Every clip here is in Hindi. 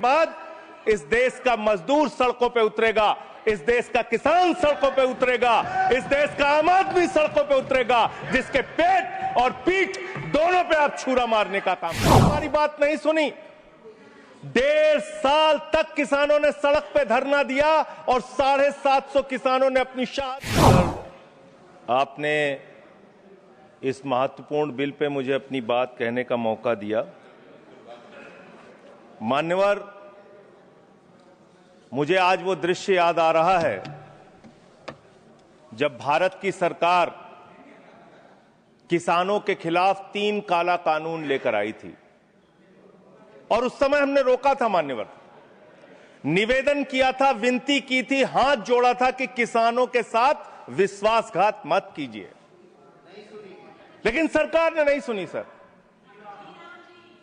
बाद इस देश का मजदूर सड़कों पे उतरेगा, इस देश का किसान सड़कों पे उतरेगा, इस देश का आम आदमी सड़कों पे उतरेगा, जिसके पेट और पीठ दोनों पे आप छुरा मारने का काम। हमारी बात नहीं सुनी। 1.5 साल तक किसानों ने सड़क पे धरना दिया और 750 किसानों ने अपनी शहादत। आपने इस महत्वपूर्ण बिल पे मुझे अपनी बात कहने का मौका दिया। मान्यवर, मुझे आज वो दृश्य याद आ रहा है जब भारत की सरकार किसानों के खिलाफ 3 काला कानून लेकर आई थी और उस समय हमने रोका था। मान्यवर, निवेदन किया था, विनती की थी, हाथ जोड़ा था कि किसानों के साथ विश्वासघात मत कीजिए, लेकिन सरकार ने नहीं सुनी। सर,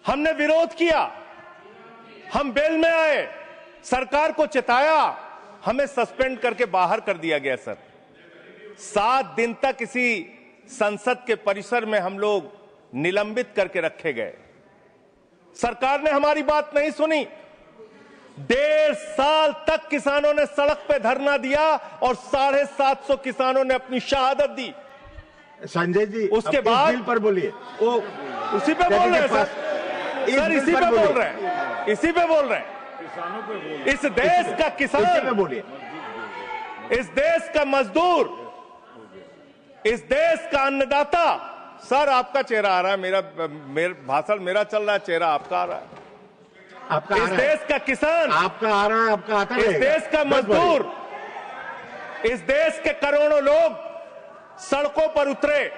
हमने विरोध किया, हम बेल में आए, सरकार को चिताया, हमें सस्पेंड करके बाहर कर दिया गया। सर, 7 दिन तक इसी संसद के परिसर में हम लोग निलंबित करके रखे गए। सरकार ने हमारी बात नहीं सुनी। 1.5 साल तक किसानों ने सड़क पे धरना दिया और 750 किसानों ने अपनी शहादत दी। संजय जी, उसके बाद बिल पर बोलिए। वो उसी पे बोल रहे हैं सर, इसी पे बोल रहे हैं, इसी पे बोल रहे हैं। इस देश का किसान बोलिए, इस देश का मजदूर, इस देश का अन्नदाता। सर, आपका चेहरा आ रहा है, मेरा भाषण मेरा चल रहा है, चेहरा आपका आ रहा है। आपका इस देश का किसान आपका आ रहा है, आपका आता है। इस देश का मजदूर, इस देश के करोड़ों लोग सड़कों पर उतरे,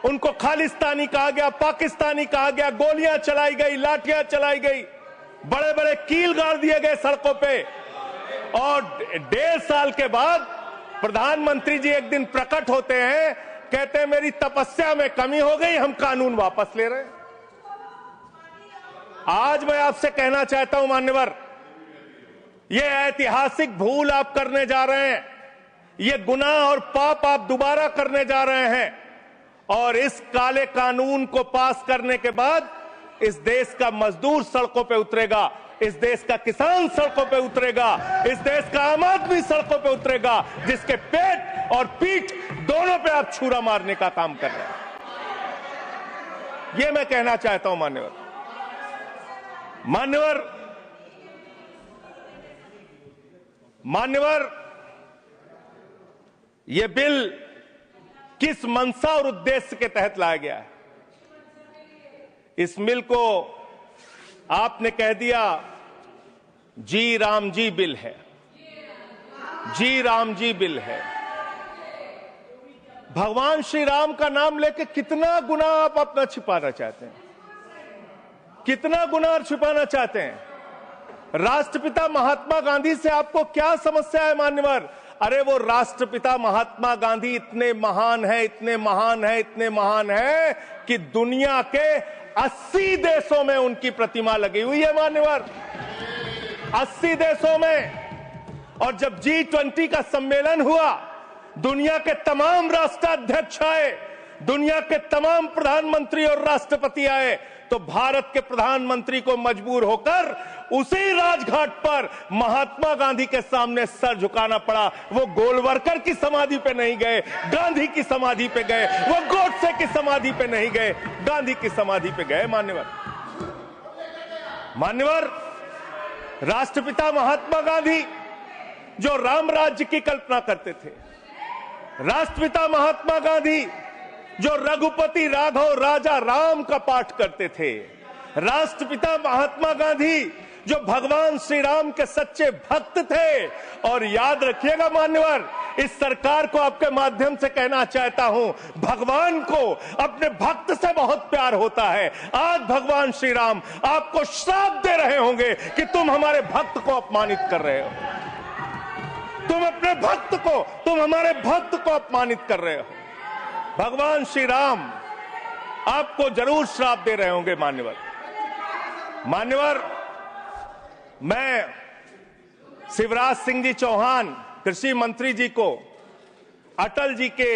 उनको खालिस्तानी कहा गया, पाकिस्तानी कहा गया, गोलियां चलाई गई, लाठियां चलाई गई, बड़े बड़े कील गाड़ दिए गए सड़कों पे। और 1.5 साल के बाद प्रधानमंत्री जी एक दिन प्रकट होते हैं, कहते हैं मेरी तपस्या में कमी हो गई, हम कानून वापस ले रहे हैं। आज मैं आपसे कहना चाहता हूं मान्यवर, यह ऐतिहासिक भूल आप करने जा रहे हैं, यह गुनाह और पाप आप दोबारा करने जा रहे हैं। और इस काले कानून को पास करने के बाद इस देश का मजदूर सड़कों पे उतरेगा, इस देश का किसान सड़कों पे उतरेगा, इस देश का आम आदमी सड़कों पे उतरेगा, जिसके पेट और पीठ दोनों पे आप छुरा मारने का काम कर रहे हैं। यह मैं कहना चाहता हूं मान्यवर। मान्यवर, यह बिल किस मंशा और उद्देश्य के तहत लाया गया है? इस बिल को आपने कह दिया जी राम जी बिल है, जी राम जी बिल है। भगवान श्री राम का नाम लेके कितना गुनाह आप अपना छिपाना चाहते हैं, कितना गुनाह छिपाना चाहते हैं? राष्ट्रपिता महात्मा गांधी से आपको क्या समस्या है मान्यवर? अरे वो राष्ट्रपिता महात्मा गांधी इतने महान है, इतने महान है, इतने महान है कि दुनिया के 80 देशों में उनकी प्रतिमा लगी हुई है मान्यवर, 80 देशों में। और जब G20 का सम्मेलन हुआ, दुनिया के तमाम राष्ट्राध्यक्ष आए, दुनिया के तमाम प्रधानमंत्री और राष्ट्रपति आए, तो भारत के प्रधानमंत्री को मजबूर होकर उसी राजघाट पर महात्मा गांधी के सामने सर झुकाना पड़ा। वो गोलवरकर की समाधि पे नहीं गए, गांधी की समाधि पे गए। वो गोडसे की समाधि पे नहीं गए, गांधी की समाधि पे गए। मान्यवर, राष्ट्रपिता महात्मा गांधी जो राम राज्य की कल्पना करते थे, राष्ट्रपिता महात्मा गांधी जो रघुपति राघव राजा राम का पाठ करते थे, राष्ट्रपिता महात्मा गांधी जो भगवान श्री राम के सच्चे भक्त थे। और याद रखिएगा मान्यवर, इस सरकार को आपके माध्यम से कहना चाहता हूं, भगवान को अपने भक्त से बहुत प्यार होता है। आज भगवान श्री राम आपको श्राप दे रहे होंगे कि तुम हमारे भक्त को अपमानित कर रहे हो, तुम अपने भक्त को, तुम हमारे भक्त को अपमानित कर रहे हो। भगवान श्री राम आपको जरूर श्राप दे रहे होंगे मान्यवर, मैं शिवराज सिंह जी चौहान कृषि मंत्री जी को अटल जी के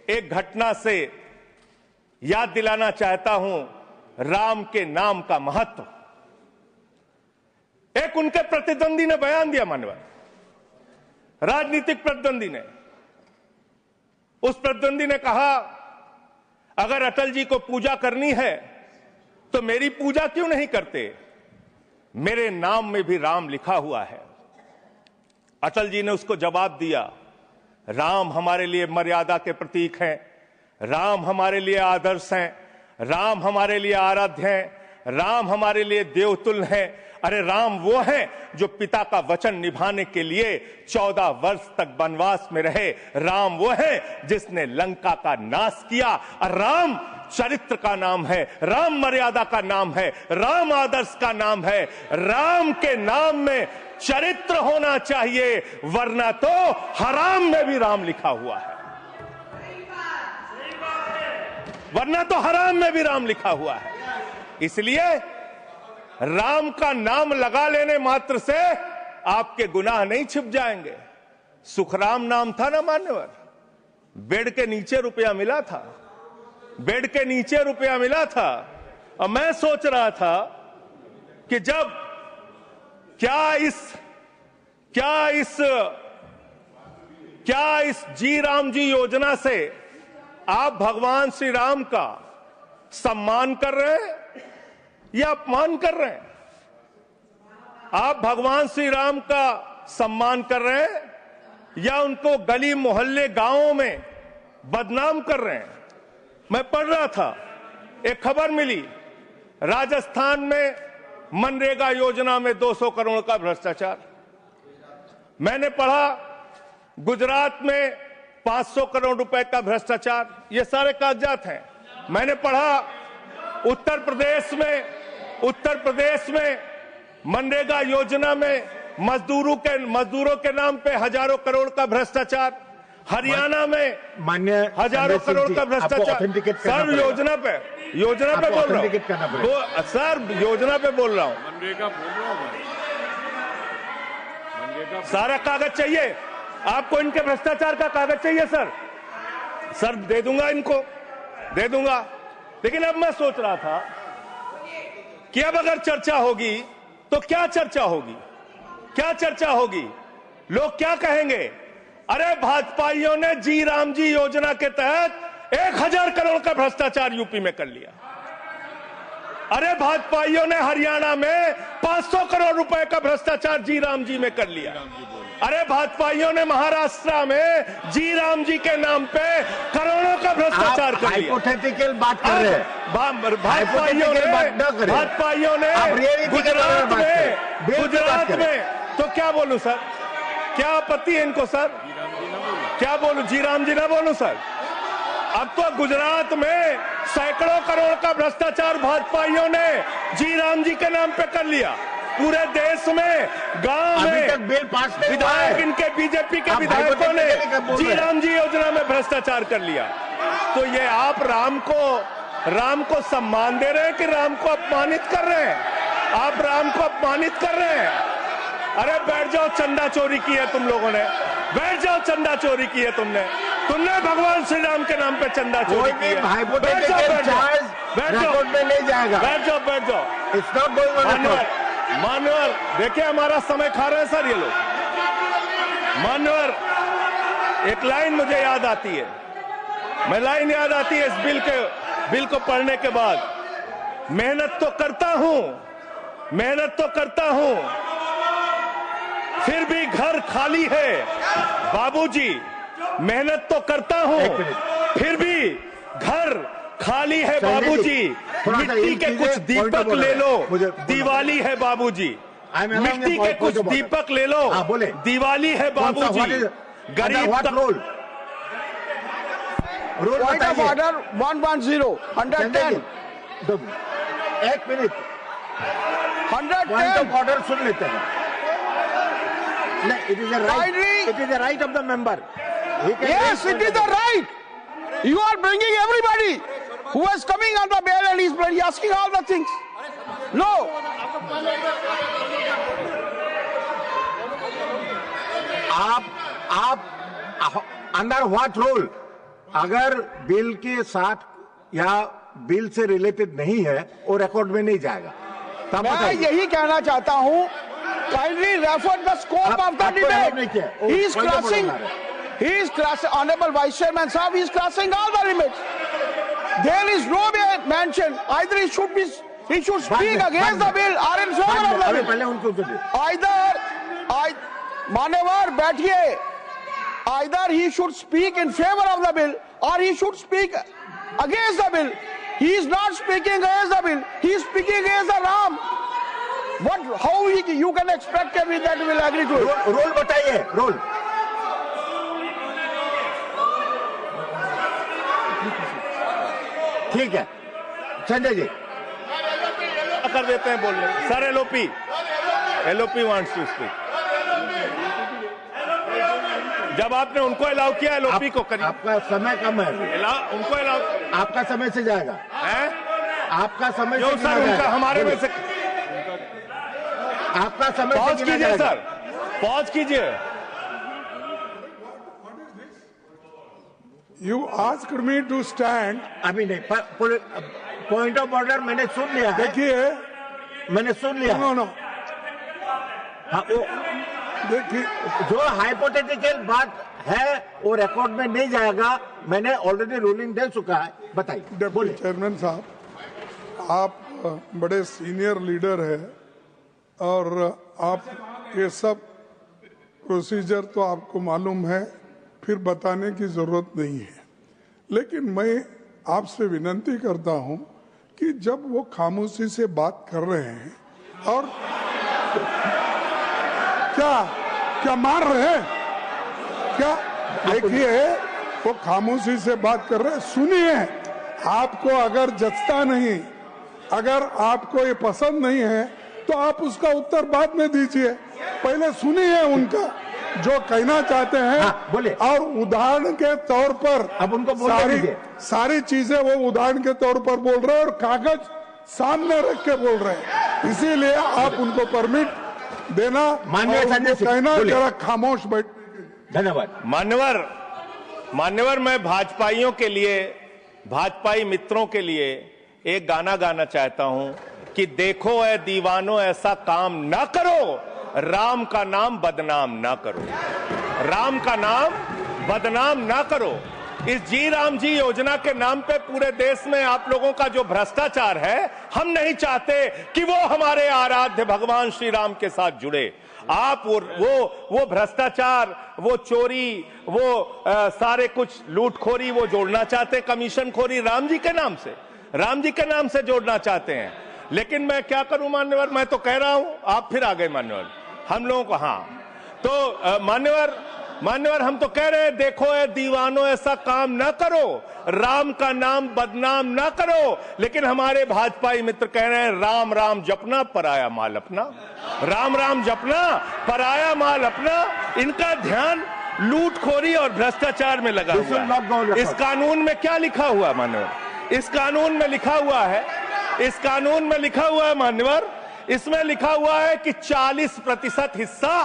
एक घटना से याद दिलाना चाहता हूं, राम के नाम का महत्व। एक उनके प्रतिद्वंदी ने बयान दिया, मान्यवर राजनीतिक प्रतिद्वंदी ने, उस प्रतिद्वंदी ने कहा अगर अटल जी को पूजा करनी है तो मेरी पूजा क्यों नहीं करते, मेरे नाम में भी राम लिखा हुआ है। अटल जी ने उसको जवाब दिया, राम हमारे लिए मर्यादा के प्रतीक हैं, राम हमारे लिए आदर्श हैं, राम हमारे लिए आराध्य हैं, राम हमारे लिए देवतुल्य हैं। अरे राम वो हैं जो पिता का वचन निभाने के लिए 14 वर्ष तक वनवास में रहे। राम वो है जिसने लंका का नाश किया। और राम चरित्र का नाम है, राम मर्यादा का नाम है, राम आदर्श का नाम है। राम के नाम में चरित्र होना चाहिए, वरना तो हराम में भी राम लिखा हुआ है, वरना तो हराम में भी राम लिखा हुआ है। इसलिए राम का नाम लगा लेने मात्र से आपके गुनाह नहीं छिप जाएंगे। सुखराम नाम था ना मान्यवर, बेड के नीचे रुपया मिला था, बेड के नीचे रुपया मिला था। और मैं सोच रहा था कि जब क्या इस जी राम जी योजना से आप भगवान श्री राम का सम्मान कर रहे हैं या अपमान कर रहे हैं? आप भगवान श्री राम का सम्मान कर रहे हैं या उनको गली मोहल्ले गांवों में बदनाम कर रहे हैं? मैं पढ़ रहा था, एक खबर मिली, राजस्थान में मनरेगा योजना में 200 करोड़ का भ्रष्टाचार। मैंने पढ़ा गुजरात में 500 करोड़ रुपए का भ्रष्टाचार। ये सारे कागजात हैं। मैंने पढ़ा उत्तर प्रदेश में मनरेगा योजना में मजदूरों के नाम पे हजारों करोड़ का भ्रष्टाचार। हरियाणा में मान्य हजारों करोड़ का भ्रष्टाचार। सर योजना पे बोल रहा हूँ, सर योजना पे बोल रहा हूँ। मनरेगा सारा कागज चाहिए आपको, इनके भ्रष्टाचार का कागज चाहिए सर दे दूंगा, इनको दे दूंगा। लेकिन अब मैं सोच रहा था कि अब अगर चर्चा होगी तो क्या चर्चा होगी? लोग क्या कहेंगे? अरे भाजपाइयों ने जी राम जी योजना के तहत 1000 करोड़ का भ्रष्टाचार यूपी में कर लिया। अरे भाजपाइयों ने हरियाणा में 500 करोड़ रुपए का भ्रष्टाचार जी राम जी में कर लिया। अरे भाजपाइयों ने महाराष्ट्र में जी राम जी के नाम पे करोड़ों का भ्रष्टाचार कर लिया। हाइपोथेटिकल बात कर रहे हैं। भाजपाइयों ने गुजरात में तो क्या बोलूं सर, क्या आपत्ति है इनको सर? क्या बोलूं, जी राम जी ना बोलूं सर? अब तो गुजरात में सैकड़ों करोड़ का भ्रष्टाचार भाजपाइयों ने जी राम जी के नाम पे कर लिया। पूरे देश में गांव में बिल पास विधायक, इनके बीजेपी के विधायकों ने जी राम जी योजना में भ्रष्टाचार कर लिया। तो ये आप राम को सम्मान दे रहे हैं कि राम को अपमानित कर रहे हैं? आप राम को अपमानित कर रहे हैं। अरे बैठ जाओ, चंदा चोरी की है तुम लोगों ने, बैठ जाओ, चंदा चोरी की है तुमने भगवान श्री राम के नाम पे चंदा चोरी की है। बैठ जाओ, मान्यवर देखिए हमारा समय खा रहे हैं सर ये लोग। मान्यवर एक लाइन मुझे याद आती है, इस बिल को पढ़ने के बाद, मेहनत तो करता हूं फिर भी घर खाली है बाबूजी। मेहनत तो करता हूं फिर भी घर खाली है बाबूजी। मिट्टी के कुछ दीपक ले लो, दिवाली है बाबूजी। मिट्टी के कुछ दीपक ले लो, दिवाली है बाबूजी। गरीब रूल ऑफ ऑर्डर 110 110 एक मिनट 110 ऑर्डर सुन लेते हैं। It is a right of the member. Yes, it is the right. You are bringing everybody who is coming on the bail and is asking all the things. No. आप अंडर व्हाट रूल, अगर बिल के साथ या बिल से रिलेटेड नहीं है वो रिकॉर्ड में नहीं जाएगा। मैं यही कहना चाहता हूं referred the scope of the debate. He is crossing. Honorable Vice Chairman Sahab, he is crossing all the limits. There is no mention. Either he should speak against the bill or in favor of the bill. मान्यवर बैठिए. Either he should speak in favor of the bill or he should speak against the bill. He is not speaking against the bill. He is speaking against the Ram. How you can expect me that will agree to it? Roll बताइए, रोल. ठीक है, संजय जी कर देते हैं बोलने. Sir LOP wants to speak. जब आपने उनको अलाउ किया एलओपी को करिए. आपका समय कम है. उनको अलाउ. आपका समय से जाएगा. आपका समय जो सर उनका हमारे में से. आपका समय पॉज कीजिए सर, पॉज कीजिए. You asked me to stand. अभी नहीं. पॉइंट ऑफ ऑर्डर मैंने सुन लिया है. देखिए, मैंने सुन लिया. नो. हाँ, वो देखिए, जो हाइपोथेटिकल बात है वो रिकॉर्ड में नहीं जाएगा. मैंने ऑलरेडी रूलिंग दे चुका है. बताइए. डिप्टी चेयरमैन साहब, आप बड़े सीनियर लीडर है और आप ये सब प्रोसीजर तो आपको मालूम है, फिर बताने की जरूरत नहीं है. लेकिन मैं आपसे विनती करता हूं कि जब वो खामोशी से बात कर रहे हैं और क्या मार रहे हैं क्या? देखिए, वो खामोशी से बात कर रहे हैं. सुनिए, आपको अगर जचता नहीं, अगर आपको ये पसंद नहीं है तो आप उसका उत्तर बाद में दीजिए. पहले सुनिए उनका जो कहना चाहते हैं. हाँ, बोले. और उदाहरण के तौर पर अब उनको सारी चीजें वो उदाहरण के तौर पर बोल रहे हैं और कागज सामने रख के बोल रहे हैं. इसीलिए आप उनको परमिट देना, कहना जरा खामोश बैठ. धन्यवाद. मान्यवर मैं भाजपाइयों के लिए, भाजपाई मित्रों के लिए एक गाना गाना चाहता हूं कि देखो ऐ दीवानो ऐसा काम ना करो, राम का नाम बदनाम ना करो. राम का नाम बदनाम ना करो. इस जी राम जी योजना के नाम पे पूरे देश में आप लोगों का जो भ्रष्टाचार है, हम नहीं चाहते कि वो हमारे आराध्य भगवान श्री राम के साथ जुड़े. आप वो भ्रष्टाचार, वो चोरी, वो सारे कुछ लूटखोरी वो जोड़ना चाहते, कमीशन खोरी राम जी के नाम से जोड़ना चाहते हैं. लेकिन मैं क्या करूं मान्यवर, मैं तो कह रहा हूं, आप फिर आ गए मान्यवर. हम लोगों को हाँ तो मान्यवर हम तो कह रहे हैं देखो ऐ दीवानो ऐसा काम ना करो, राम का नाम बदनाम ना करो. लेकिन हमारे भाजपाई मित्र कह रहे हैं राम राम जपना पराया माल अपना, राम राम जपना पराया माल अपना. इनका ध्यान लूटखोरी और भ्रष्टाचार में लगा हुआ है. इस कानून में क्या लिखा हुआ मान्यवर? इस कानून में लिखा हुआ है मान्यवर, इसमें लिखा हुआ है कि 40% हिस्सा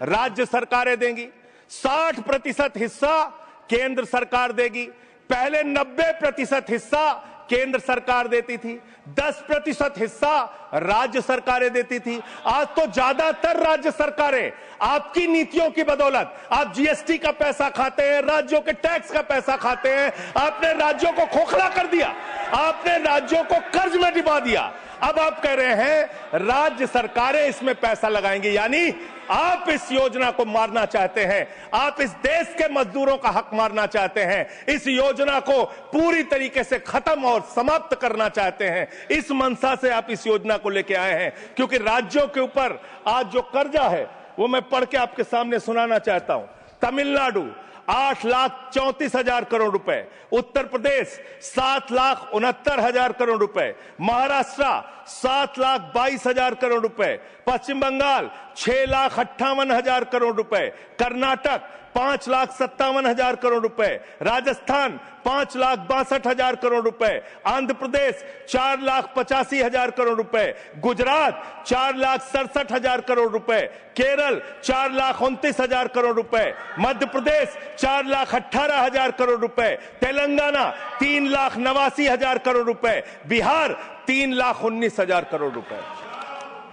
राज्य सरकारें देंगी, 60% हिस्सा केंद्र सरकार देगी. पहले 90% हिस्सा केंद्र सरकार देती थी, 10% हिस्सा राज्य सरकारें देती थी. आज तो ज्यादातर राज्य सरकारें आपकी नीतियों की बदौलत, आप जीएसटी का पैसा खाते हैं, राज्यों के टैक्स का पैसा खाते हैं. आपने राज्यों को खोखला कर दिया, आपने राज्यों को कर्ज में डुबा दिया. अब आप कह रहे हैं राज्य सरकारें इसमें पैसा लगाएंगी, यानी आप इस योजना को मारना चाहते हैं. आप इस देश के मजदूरों का हक मारना चाहते हैं. इस योजना को पूरी तरीके से खत्म और समाप्त करना चाहते हैं. इस मंशा से आप इस योजना को लेके आए हैं, क्योंकि राज्यों के ऊपर आज जो कर्जा है वो मैं पढ़ के आपके सामने सुनाना चाहता हूं. तमिलनाडु 8,34,000 करोड़ रुपए, उत्तर प्रदेश 7,69,000 करोड़ रुपए, महाराष्ट्र 7,22,000 करोड़ रुपए, पश्चिम बंगाल 6,58,000 करोड़ रुपए, कर्नाटक 5,57,000 करोड़ रुपए, राजस्थान 5,62,000 करोड़ रुपए, आंध्र प्रदेश 4,85,000 करोड़ रुपए, गुजरात 4,67,000 करोड़ रुपए, केरल 4,29,000 करोड़ रुपए, मध्य प्रदेश 4,18,000 करोड़ रुपए, तेलंगाना 3,89,000 करोड़ रुपए, बिहार 3,19,000 करोड़ रुपए.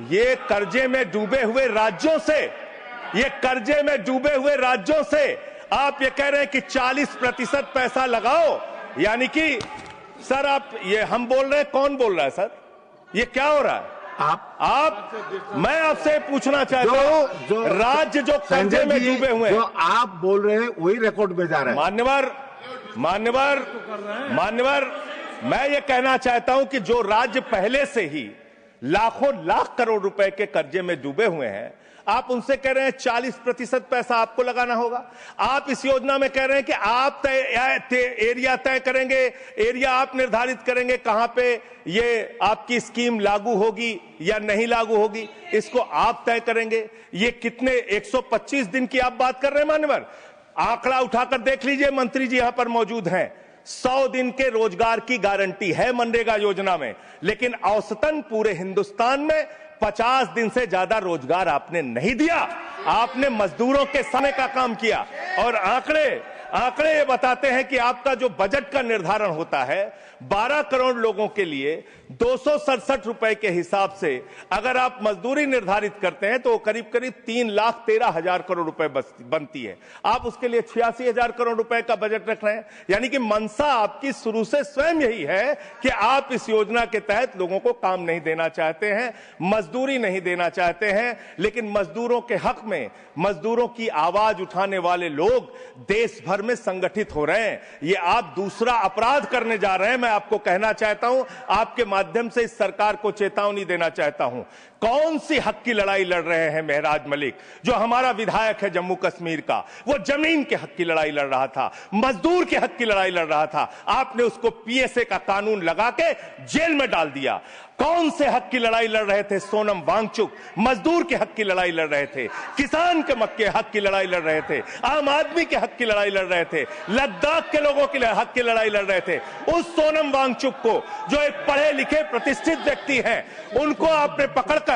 ये कर्जे में डूबे हुए राज्यों से, ये कर्जे में डूबे हुए राज्यों से आप ये कह रहे हैं कि 40% पैसा लगाओ, यानी कि सर आप ये हम बोल रहे हैं, कौन बोल रहा है सर? ये क्या हो रहा है? मैं आपसे पूछना चाहता हूं, राज्य जो कर्जे में डूबे हुए हैं, जो आप बोल रहे हैं वही रिकॉर्ड में जा रहा है। मान्यवर, मैं ये कहना चाहता हूं कि जो राज्य पहले से ही लाखों लाख करोड़ रुपए के कर्जे में डूबे हुए हैं, आप उनसे कह रहे हैं 40% पैसा आपको लगाना होगा। आप इस योजना में कह रहे हैं कि आप एरिया तय करेंगे, एरिया आप निर्धारित करेंगे कहां पे ये आपकी स्कीम लागू होगी या नहीं लागू होगी, इसको आप तय करेंगे। ये कितने 125 दिन की आप बात कर रहे हैं मान्यवर? आंकड़ा उठाकर देख लीजिए, मंत्री जी यहां पर मौजूद हैं। 100 दिन के रोजगार की गारंटी है मनरेगा योजना में, लेकिन औसतन पूरे हिंदुस्तान में 50 दिन से ज्यादा रोजगार आपने नहीं दिया। आपने मजदूरों के समय का काम किया। और आंकड़े ये बताते हैं कि आपका जो बजट का निर्धारण होता है 12 करोड़ लोगों के लिए 267 रुपए के हिसाब से अगर आप मजदूरी निर्धारित करते हैं तो करीब करीब 3,13,000 करोड़ रुपए बनती है। आप उसके लिए 86,000 करोड़ रुपए का बजट रख रहे हैं। यानी कि मंशा आपकी शुरू से स्वयं यही है कि आप इस योजना के तहत लोगों को काम नहीं देना चाहते हैं, मजदूरी नहीं देना चाहते हैं। लेकिन मजदूरों के हक में, मजदूरों की आवाज उठाने वाले लोग देश भर में संगठित हो रहे हैं। ये आप दूसरा अपराध करने जा रहे हैं। मैं आपको कहना चाहता हूं, आपके माध्यम से इस सरकार को चेतावनी देना चाहता हूं। कौन सी हक की लड़ाई लड़ रहे हैं मेहराज मलिक, जो हमारा विधायक है जम्मू कश्मीर का? वो जमीन के हक की लड़ाई लड़ रहा था, मजदूर के हक की लड़ाई लड़ रहा था। आपने उसको पीएसए का कानून लगा के जेल में डाल दिया। कौन से हक की लड़ाई लड़ रहे थे? सोनम वांगचुक मजदूर के हक की लड़ाई लड़ रहे थे, किसान के हक की लड़ाई लड़ रहे थे, आम आदमी के हक की लड़ाई लड़ रहे थे, लद्दाख के लोगों के हक की लड़ाई लड़ रहे थे। उस सोनम वांगचुक को, जो एक पढ़े लिखे प्रतिष्ठित व्यक्ति हैं, उनको आपने पकड़कर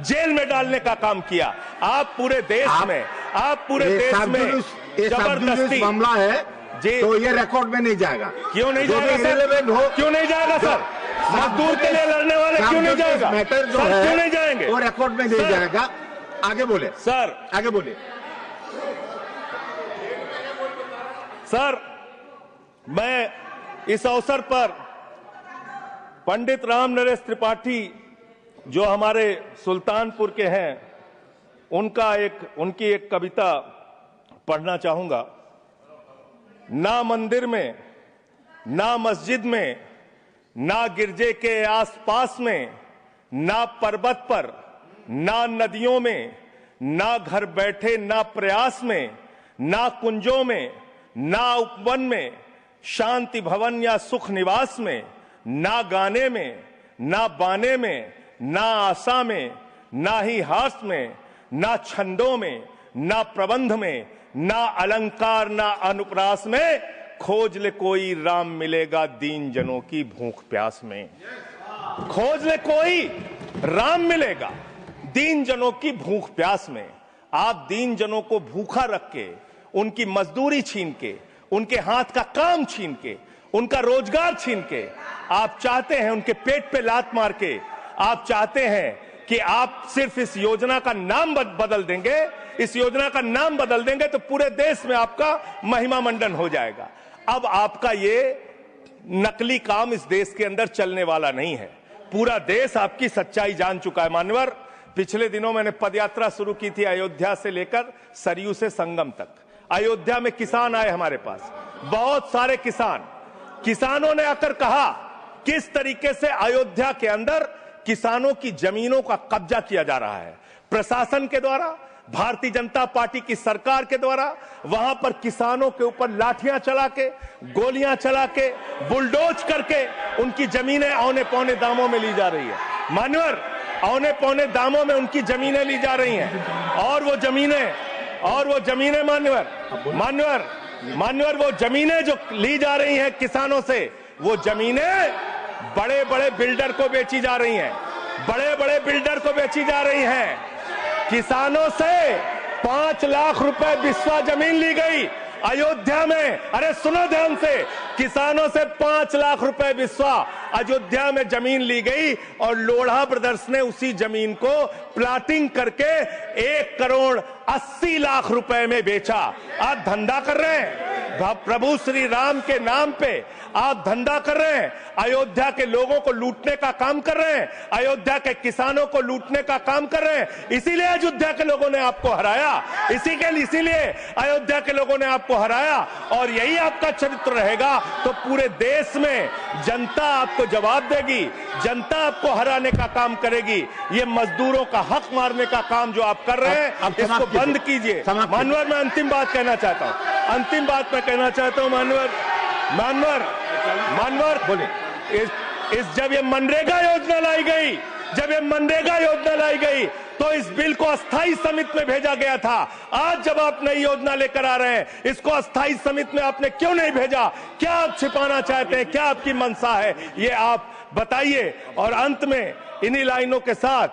जेल में डालने का काम किया। आप पूरे देश में जबरदस्ती मामला है जी, तो ये रिकॉर्ड में नहीं जाएगा। क्यों नहीं जाएगा सर? क्यों नहीं जाएगा सर? मजदूर के लिए लड़ने वाले क्यों नहीं जाएगा? मैटर जो सर, है क्यों नहीं जाएंगे? वो रिकॉर्ड में नहीं जाएगा। आगे बोले सर, आगे बोले सर। मैं इस अवसर पर पंडित राम नरेश त्रिपाठी जो हमारे सुल्तानपुर के हैं, उनकी एक कविता पढ़ना चाहूंगा। ना मंदिर में, ना मस्जिद में, ना गिरजे के आसपास में, ना पर्वत पर, ना नदियों में, ना घर बैठे, ना प्रयास में, ना कुंजों में, ना उपवन में, शांति भवन या सुख निवास में, ना गाने में, ना बाने में, ना आशा में, ना ही हास में, ना छंदों में, ना प्रबंध में, ना अलंकार, ना अनुप्रास में, खोज ले कोई राम मिलेगा दीन जनों की भूख प्यास में। खोज ले कोई राम मिलेगा दीन जनों की भूख प्यास में। आप दीन जनों को भूखा रख के, उनकी मजदूरी छीन के, उनके हाथ का काम छीन के, उनका रोजगार छीन के, आप चाहते हैं उनके पेट पे लात मार के, आप चाहते हैं कि आप सिर्फ इस योजना का नाम बदल देंगे, इस योजना का नाम बदल देंगे तो पूरे देश में आपका महिमा मंडन हो जाएगा। अब आपका ये नकली काम इस देश के अंदर चलने वाला नहीं है। पूरा देश आपकी सच्चाई जान चुका है मान्यवर। पिछले दिनों मैंने पदयात्रा शुरू की थी अयोध्या से लेकर सरयू से संगम तक। अयोध्या में किसान आए हमारे पास, बहुत सारे किसानों ने आकर कहा किस तरीके से अयोध्या के अंदर किसानों की जमीनों का कब्जा किया जा रहा है प्रशासन के द्वारा, भारतीय जनता पार्टी की सरकार के द्वारा। वहां पर किसानों के ऊपर लाठियां चला के, गोलियां चला के, बुलडोज करके उनकी जमीनें औने पौने दामों में ली जा रही है मान्यवर। औने पौने दामों में उनकी जमीनें ली जा रही हैं। और वो जमीनें मान्यवर वो जमीनें जो ली जा रही हैं किसानों से, वो जमीनें बड़े बड़े बिल्डर को बेची जा रही हैं, किसानों से 5 लाख रुपए बिस्वा जमीन ली गई अयोध्या में। अरे सुनो ध्यान से, किसानों से 5 लाख रुपए बिस्वा अयोध्या में जमीन ली गई और लोढ़ा ब्रदर्स ने उसी जमीन को प्लाटिंग करके 1,80,00,000 रुपए में बेचा। आप धंधा कर रहे हैं प्रभु श्री राम के नाम पे, आप धंधा कर रहे हैं, अयोध्या के लोगों को लूटने का काम कर रहे हैं, अयोध्या के किसानों को लूटने का काम कर रहे हैं। इसीलिए अयोध्या के लोगों ने आपको हराया, इसीलिए अयोध्या के लोगों ने आपको हराया। और यही आपका चरित्र रहेगा तो पूरे देश में जनता आपको जवाब देगी, जनता आपको हराने का काम करेगी। ये मजदूरों का हक मारने का काम जो आप कर रहे हैं, इसको बंद कीजिए। मानवर, मैं अंतिम बात कहना चाहता हूं, मानवर बोले, जब ये मनरेगा योजना लाई गई, तो इस बिल को अस्थायी समिति में भेजा गया था। आज जब आप नई योजना लेकर आ रहे हैं, इसको अस्थायी समिति में आपने क्यों नहीं भेजा? क्या आप छिपाना चाहते हैं? क्या आपकी मंशा है? ये आप बताइए। और अंत में इन्हीं लाइनों के साथ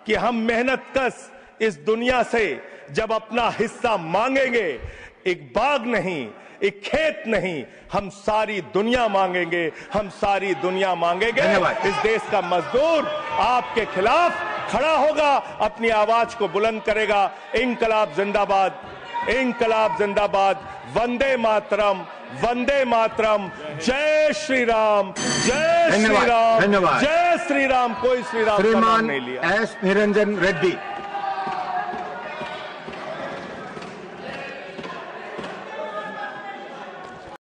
कि हम मेहनत कश इस दुनिया से जब अपना हिस्सा मांगेंगे, एक बाग नहीं, एक खेत नहीं, हम सारी दुनिया मांगेंगे, हम सारी दुनिया मांगेंगे। इस देश का मजदूर आपके खिलाफ खड़ा होगा, अपनी आवाज को बुलंद करेगा। इंकलाब जिंदाबाद, इंकलाब जिंदाबाद, वंदे मातरम, वंदे मातरम, जय श्री राम, जय श्री राम, जय श्री राम। कोई श्री राम का नाम नहीं लिया। एस निरंजन रेड्डी।